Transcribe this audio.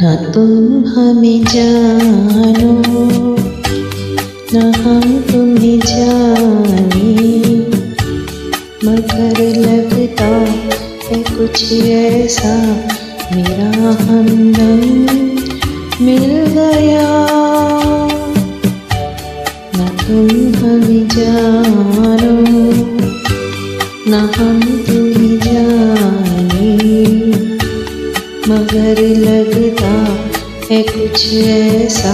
न तुम हमें जानो न हम तुम्हें जाने, मगर लगता है कुछ ऐसा मेरा हमदम मिल गया। न तुम हमें जानो न हम तुम्हें जाने, मगर लगता है कुछ ऐसा